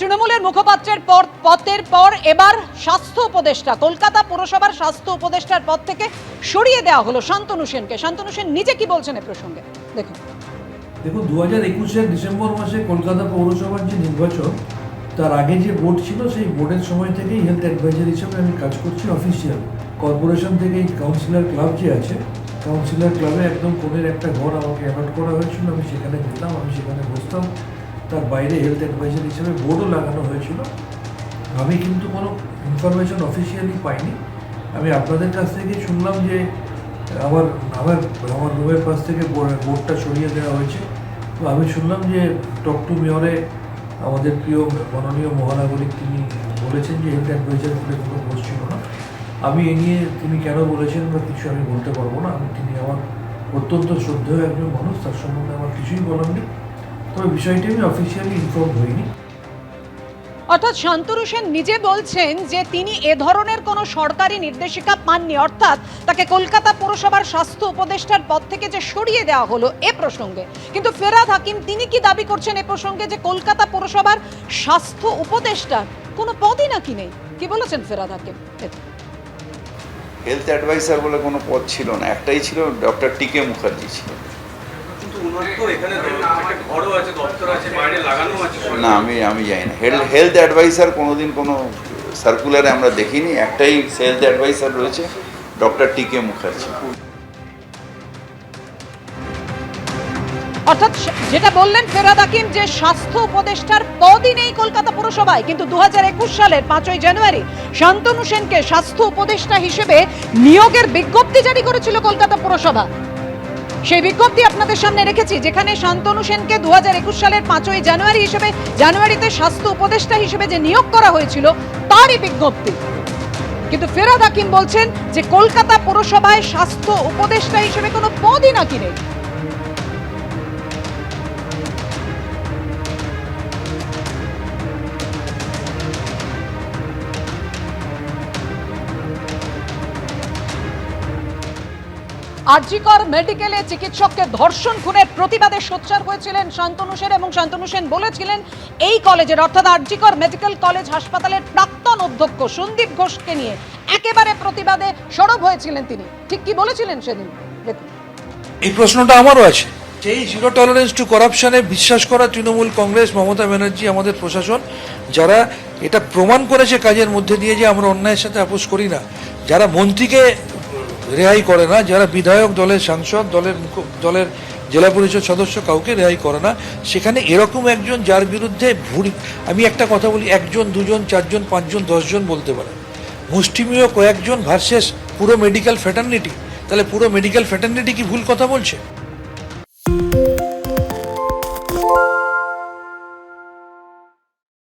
তৃণমূলের মুখপাত্রের পদের পর এবার স্বাস্থ্য উপদেষ্টা, কলকাতা পুরসভার স্বাস্থ্য উপদেষ্টার পদ থেকে সরিয়ে দেওয়া হলো শান্তনু সেনকে। শান্তনু সেন নিজে কি বলছেন এ প্রসঙ্গে দেখুন। 2021-এর ডিসেম্বর মাসে কলকাতা পৌরসভার যে নির্বাচন, তার আগে যে বোর্ড ছিল সেই বোর্ডের সময় থেকেই হেলথ অ্যাডভাইজার হিসেবে আমি কাজ করছি অফিসিয়াল। কর্পোরেশন থেকে এই কাউন্সিলর ক্লাব যে আছে, কাউন্সিলর ক্লাবে একদম কোণের একটা ঘর আমাকে অ্যালট করা হয়েছিল, আমি সেখানে যেতাম, আমি সেখানে বসতাম। তার বাইরে হেলথ অ্যাডভাইজার হিসেবে বোর্ডও লাগানো হয়েছিল। আমি কিন্তু কোনো ইনফরমেশন অফিসিয়ালি পাইনি। আমি আপনাদের কাছ থেকে শুনলাম যে আমার আমার আমার রুমের পাশ থেকে বোর্ডটা সরিয়ে দেওয়া হয়েছে। তো আমি শুনলাম যে টক টু মেয়রে আমাদের প্রিয় মাননীয় মহানাগরিক তিনি বলেছেন যে হেলথ অ্যাডভাইজার বলে কোনো পোস্ট ছিল না। আমি এ নিয়ে তিনি কেন বলেছেন বা কিছু আমি বলতে পারবো না। তিনি আমার অত্যন্ত শ্রদ্ধেয় একজন মানুষ, তার সম্বন্ধে আমার কিছুই বলার নেই। তবে বিষয়টি আমি অফিসিয়ালি ইনফর্ম হইনি। অর্থাৎ শান্তনু সেন নিজে বলছেন যে তিনি এ ধরনের কোনো সরকারি নির্দেশিকা পাননি, অর্থাৎ তাকে কলকাতা পুরসভার স্বাস্থ্য উপদেষ্টার পদ থেকে যে সরিয়ে দেওয়া হলো এ প্রসঙ্গে। কিন্তু ফেরাদ হাকিম তিনি কি দাবি করছেন এ প্রসঙ্গে যে কলকাতা পুরসভার স্বাস্থ্য উপদেষ্টার কোনো পদই নাকি নেই? কি বলেছেন ফেরাদ হাকিম? হেলথ অ্যাডভাইসার বলে কোনো পদ ছিল না, একটাই ছিল, ডক্টর টিকে মুখার্জি ছিল। না, আমি জানি না। হেলথ অ্যাডভাইসার কোনোদিন কোনো সার্কুলারে আমরা দেখিনি। একটাই হেলথ অ্যাডভাইসার রয়েছে, ডক্টর টিকে মুখার্জি। অর্থাৎ যেটা বললেন ফেরাদ হাকিম যে স্বাস্থ্য উপদেষ্টার পদই নেই কলকাতা পুরসভায়, কিন্তু 2021 সালের 5ই জানুয়ারি শান্তনু সেনকে স্বাস্থ্য উপদেষ্টা হিসেবে নিয়োগের বিজ্ঞপ্তি জারি করেছিল কলকাতা পুরসভা। সেই বিজ্ঞপ্তি আপনাদের সামনে রেখেছি, যেখানে শান্তনু সেনকে 2021 সালের 5ই জানুয়ারিতে স্বাস্থ্য উপদেষ্টা হিসেবে যে নিয়োগ করা হয়েছিল তারই বিজ্ঞপ্তি। কিন্তু ফেরাদ হাকিম বলছেন যে কলকাতা পুরসভায় স্বাস্থ্য উপদেষ্টা হিসেবে কোনো পদই নাকি নেই। আরজিকর মেডিকেলে চিকিৎসককে ধর্ষণ খুনের প্রতিবাদে সোচ্চার হয়েছিলেন শান্তনু সেন, এবং শান্তনু সেন বলেছিলেন এই কলেজের অর্থাৎ আরজিকর মেডিকেল কলেজ হাসপাতালের প্রাক্তন অধ্যক্ষ সন্দীপ ঘোষকে নিয়ে একেবারে প্রতিবাদে সরব হয়েছিলেন তিনি। ঠিক কি বলেছিলেন সেদিন দেখুন। এই প্রশ্নটা আমারও আছে। সেই জিরো টলারেন্স টু করাপশনে বিশ্বাস করা তৃণমূল কংগ্রেস, মমতা ব্যানার্জি, আমাদের প্রশাসন, যারা এটা প্রমাণ করেছে কাজের মধ্যে দিয়ে যে আমরা অন্যায়ের সাথে আপোষ করি না, যারা মন্ত্রীকে রেহাই করে না, যারা বিধায়ক, দলের সাংসদ, দলের জেলা পরিষদ সদস্য কাউকে রেহাই করে না, সেখানে এরকম একজন যার বিরুদ্ধে আমি একটা কথা বলি, 1 জন 2 জন 4 জন 5 জন 10 জন বলতে পারে, মুষ্টিমেয় কয়েকজন ভার্সেস পুরো মেডিকেল ফ্র্যাটার্নিটি, তাহলে পুরো মেডিকেল ফ্র্যাটার্নিটি কি ভুল কথা বলছে?